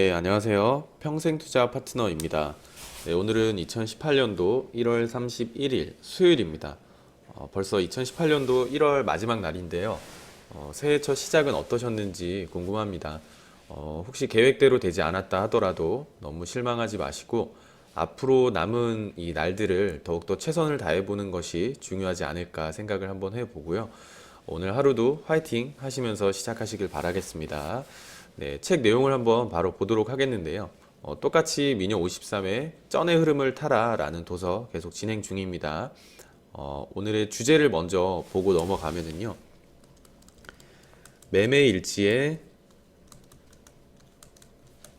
네, 안녕하세요. 평생투자 파트너입니다. 네, 오늘은 2018년도 1월 31일 수요일입니다. 벌써 2018년도 1월 마지막 날인데요. 새해 첫 시작은 어떠셨는지 궁금합니다. 혹시 계획대로 되지 않았다 하더라도 너무 실망하지 마시고 앞으로 남은 이 날들을 더욱더 최선을 다해보는 것이 중요하지 않을까 생각을 한번 해보고요. 오늘 하루도 화이팅 하시면서 시작하시길 바라겠습니다. 네, 책 내용을 한번 바로 보도록 하겠는데요. 똑같이 미녀 53의 쩐의 흐름을 타라 라는 도서 계속 진행 중입니다. 오늘의 주제를 먼저 보고 넘어가면은요. 매매 일지의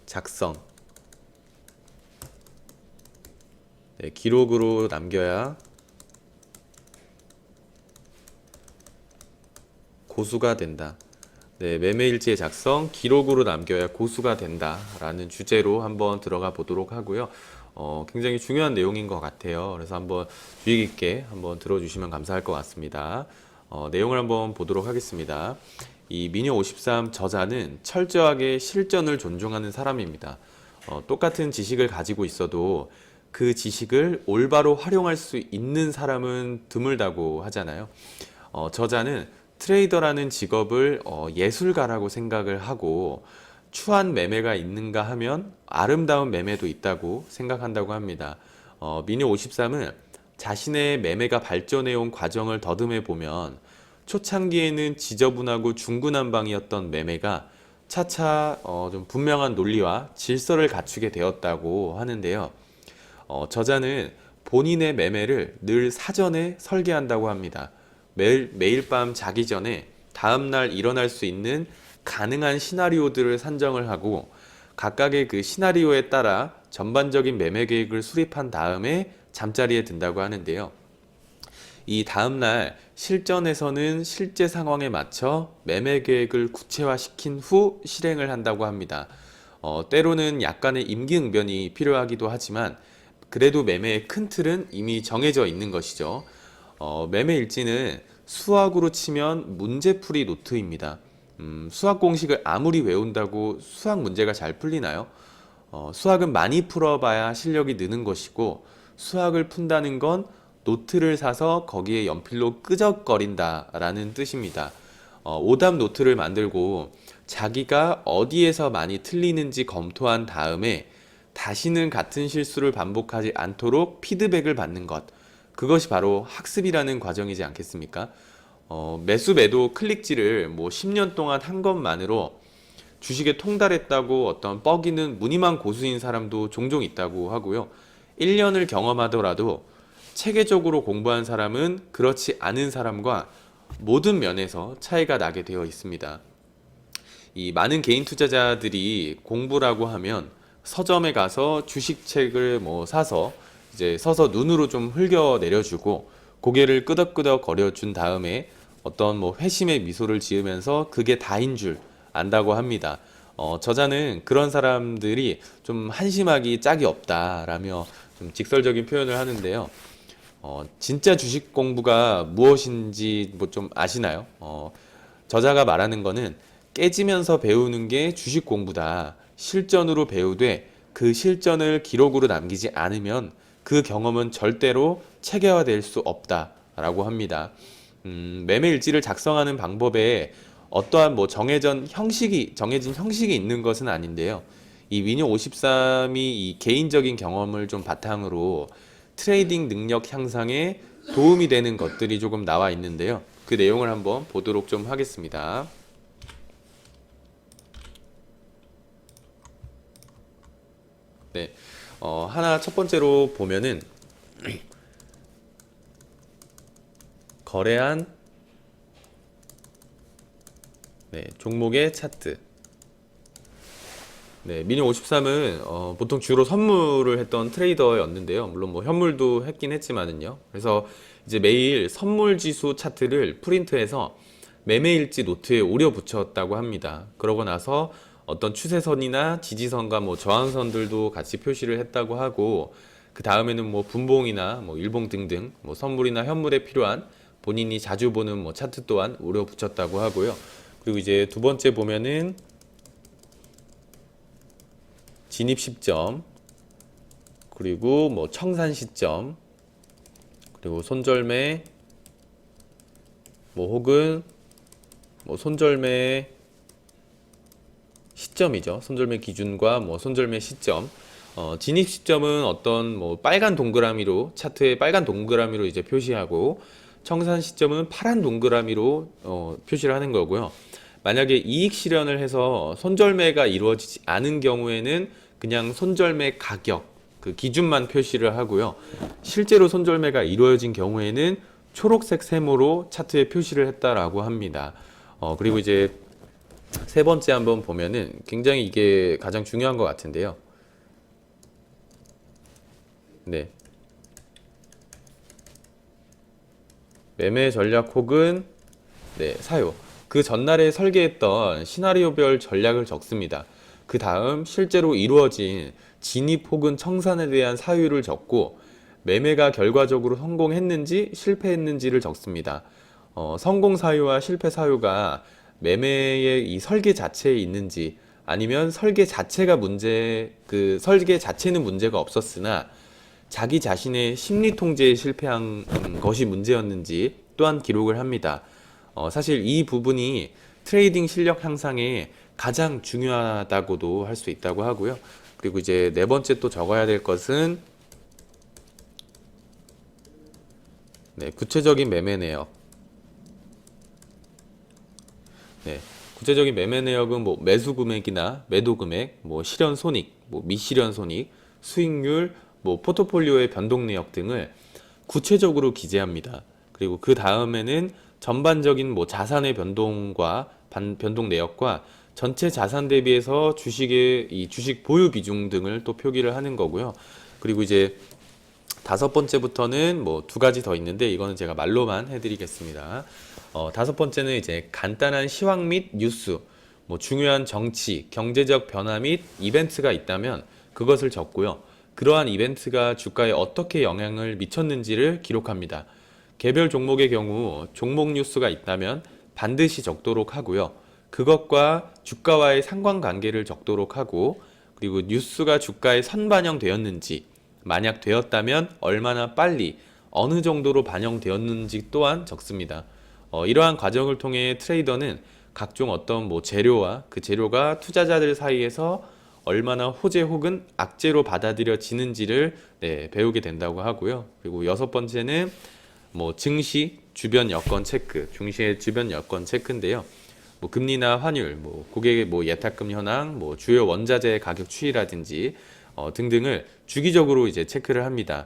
작성. 네, 기록으로 남겨야 고수가 된다. 네, 매매일지의 작성, 기록으로 남겨야 고수가 된다 라는 주제로 한번 들어가 보도록 하고요. 굉장히 중요한 내용인 것 같아요. 그래서 한번 주의 깊게 한번 들어주시면 감사할 것 같습니다. 내용을 한번 보도록 하겠습니다. 이 미녀 53 저자는 철저하게 실전을 존중하는 사람입니다. 똑같은 지식을 가지고 있어도 그 지식을 올바로 활용할 수 있는 사람은 드물다고 하잖아요. 저자는 트레이더라는 직업을 예술가라고 생각을 하고 추한 매매가 있는가 하면 아름다운 매매도 있다고 생각한다고 합니다. 미녀 53은 자신의 매매가 발전해온 과정을 더듬해 보면 초창기에는 지저분하고 중구난방이었던 매매가 차차 좀 분명한 논리와 질서를 갖추게 되었다고 하는데요. 저자는 본인의 매매를 늘 사전에 설계한다고 합니다. 매일 밤 자기 전에 다음날 일어날 수 있는 가능한 시나리오들을 산정을 하고 각각의 그 시나리오에 따라 전반적인 매매 계획을 수립한 다음에 잠자리에 든다고 하는데요. 이 다음날 실전에서는 실제 상황에 맞춰 매매 계획을 구체화시킨 후 실행을 한다고 합니다. 때로는 약간의 임기응변이 필요하기도 하지만 그래도 매매의 큰 틀은 이미 정해져 있는 것이죠. 매매 일지는 수학으로 치면 문제풀이 노트입니다. 수학 공식을 아무리 외운다고 수학 문제가 잘 풀리나요? 수학은 많이 풀어봐야 실력이 느는 것이고 수학을 푼다는 건 노트를 사서 거기에 연필로 끄적거린다라는 뜻입니다. 오답 노트를 만들고 자기가 어디에서 많이 틀리는지 검토한 다음에 다시는 같은 실수를 반복하지 않도록 피드백을 받는 것. 그것이 바로 학습이라는 과정이지 않겠습니까? 매수 매도 클릭지를 뭐 10년 동안 한 것만으로 주식에 통달했다고 어떤 뻐기는 무늬만 고수인 사람도 종종 있다고 하고요. 1년을 경험하더라도 체계적으로 공부한 사람은 그렇지 않은 사람과 모든 면에서 차이가 나게 되어 있습니다. 이 많은 개인 투자자들이 공부라고 하면 서점에 가서 주식책을 뭐 사서 이제 서서 눈으로 좀 흘겨 내려주고 고개를 끄덕끄덕 거려준 다음에 어떤 뭐 회심의 미소를 지으면서 그게 다인 줄 안다고 합니다. 저자는 그런 사람들이 좀 한심하기 짝이 없다라며 좀 직설적인 표현을 하는데요. 진짜 주식 공부가 무엇인지 뭐 좀 아시나요? 저자가 말하는 거는 깨지면서 배우는 게 주식 공부다. 실전으로 배우되 그 실전을 기록으로 남기지 않으면 그 경험은 절대로 체계화될 수 없다라고 합니다. 매매 일지를 작성하는 방법에 어떠한 뭐 정해진 형식이 있는 것은 아닌데요. 이 위녀 53이 이 개인적인 경험을 좀 바탕으로 트레이딩 능력 향상에 도움이 되는 것들이 조금 나와 있는데요. 그 내용을 한번 보도록 좀 하겠습니다. 네, 하나 첫 번째로 보면은 거래한 종목의 차트. 네, 미니 53은 보통 주로 선물을 했던 트레이더였는데요. 물론 뭐 현물도 했긴 했지만은요. 그래서 이제 매일 선물 지수 차트를 프린트해서 매매일지 노트에 오려 붙였다고 합니다. 그러고 나서 어떤 추세선이나 지지선과 뭐 저항선들도 같이 표시를 했다고 하고 그 다음에는 뭐 분봉이나 뭐 일봉 등등 뭐 선물이나 현물에 필요한 본인이 자주 보는 뭐 차트 또한 오려 붙였다고 하고요. 그리고 이제 두 번째 보면은 진입 시점, 그리고 뭐 청산 시점, 그리고 손절매, 뭐 혹은 뭐 손절매 시점이죠. 손절매 기준과 뭐 손절매 시점. 진입 시점은 어떤 뭐 빨간 동그라미로 차트에 빨간 동그라미로 이제 표시하고, 청산 시점은 파란 동그라미로 표시를 하는 거고요. 만약에 이익 실현을 해서 손절매가 이루어지지 않은 경우에는 그냥 손절매 가격 그 기준만 표시를 하고요. 실제로 손절매가 이루어진 경우에는 초록색 세모로 차트에 표시를 했다라고 합니다. 그리고 이제 세 번째 한번 보면은 굉장히 이게 가장 중요한 것 같은데요. 네. 매매 전략 혹은 네, 사요. 그 전날에 설계했던 시나리오별 전략을 적습니다. 그 다음 실제로 이루어진 진입 혹은 청산에 대한 사유를 적고, 매매가 결과적으로 성공했는지 실패했는지를 적습니다. 성공 사유와 실패 사유가 매매의 이 설계 자체에 있는지, 아니면 설계 자체가 그 설계 자체는 문제가 없었으나 자기 자신의 심리 통제에 실패한 것이 문제였는지 또한 기록을 합니다. 사실 이 부분이 트레이딩 실력 향상에 가장 중요하다고도 할 수 있다고 하고요. 그리고 이제 네 번째 또 적어야 될 것은 네, 구체적인 매매 내역. 네, 구체적인 매매 내역은 뭐 매수 금액이나 매도 금액, 뭐 실현 손익, 뭐 미실현 손익, 수익률, 뭐 포트폴리오의 변동 내역 등을 구체적으로 기재합니다. 그리고 그 다음에는 전반적인 뭐 자산의 변동과 변동 내역과 전체 자산 대비해서 주식의 이 주식 보유 비중 등을 또 표기를 하는 거고요. 그리고 이제 다섯 번째부터는 뭐 두 가지 더 있는데 이거는 제가 말로만 해드리겠습니다. 다섯 번째는 이제 간단한 시황 및 뉴스, 뭐 중요한 정치, 경제적 변화 및 이벤트가 있다면 그것을 적고요. 그러한 이벤트가 주가에 어떻게 영향을 미쳤는지를 기록합니다. 개별 종목의 경우 종목 뉴스가 있다면 반드시 적도록 하고요. 그것과 주가와의 상관관계를 적도록 하고, 그리고 뉴스가 주가에 선반영되었는지, 만약 되었다면 얼마나 빨리 어느 정도로 반영되었는지 또한 적습니다. 이러한 과정을 통해 트레이더는 각종 어떤 뭐 재료와 그 재료가 투자자들 사이에서 얼마나 호재 혹은 악재로 받아들여지는지를 네, 배우게 된다고 하고요. 그리고 여섯 번째는 뭐 증시 주변 여건 체크, 증시의 주변 여건 체크인데요. 뭐 금리나 환율, 뭐 고객의 뭐 예탁금 현황, 뭐 주요 원자재 가격 추이라든지 등등을 주기적으로 이제 체크를 합니다.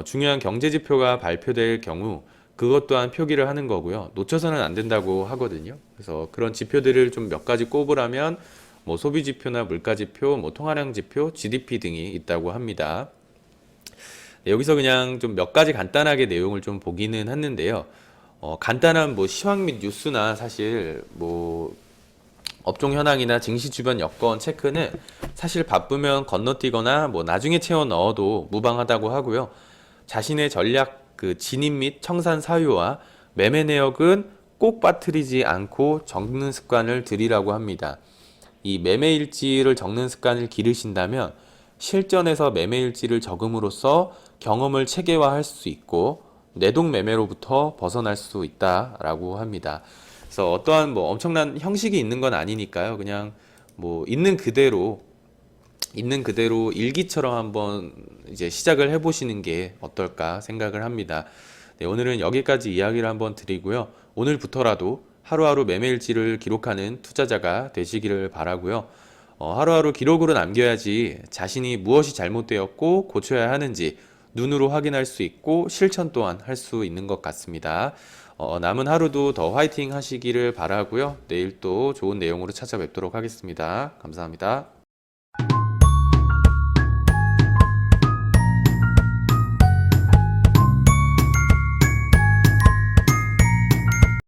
중요한 경제 지표가 발표될 경우 그것 또한 표기를 하는 거고요. 놓쳐서는 안 된다고 하거든요. 그래서 그런 지표들을 좀 몇 가지 꼽으라면 뭐 소비 지표나 물가 지표, 뭐 통화량 지표, GDP 등이 있다고 합니다. 네, 여기서 그냥 좀 몇 가지 간단하게 내용을 좀 보기는 했는데요. 간단한 뭐 시황 및 뉴스나 사실 뭐 업종 현황이나 증시 주변 여건 체크는 사실 바쁘면 건너뛰거나 뭐 나중에 채워 넣어도 무방하다고 하고요. 자신의 전략 그 진입 및 청산 사유와 매매 내역은 꼭 빠뜨리지 않고 적는 습관을 들이라고 합니다. 이 매매 일지를 적는 습관을 기르신다면 실전에서 매매 일지를 적음으로써 경험을 체계화할 수 있고 내동 매매로부터 벗어날 수 있다라고 합니다. 그래서 어떠한 뭐 엄청난 형식이 있는 건 아니니까요. 그냥 뭐 있는 그대로 일기처럼 한번 이제 시작을 해보시는 게 어떨까 생각을 합니다. 네, 오늘은 여기까지 이야기를 한번 드리고요. 오늘부터라도 하루하루 매매일지를 기록하는 투자자가 되시기를 바라고요. 하루하루 기록으로 남겨야지 자신이 무엇이 잘못되었고 고쳐야 하는지 눈으로 확인할 수 있고 실천 또한 할 수 있는 것 같습니다. 남은 하루도 더 화이팅 하시기를 바라고요. 내일 또 좋은 내용으로 찾아뵙도록 하겠습니다. 감사합니다.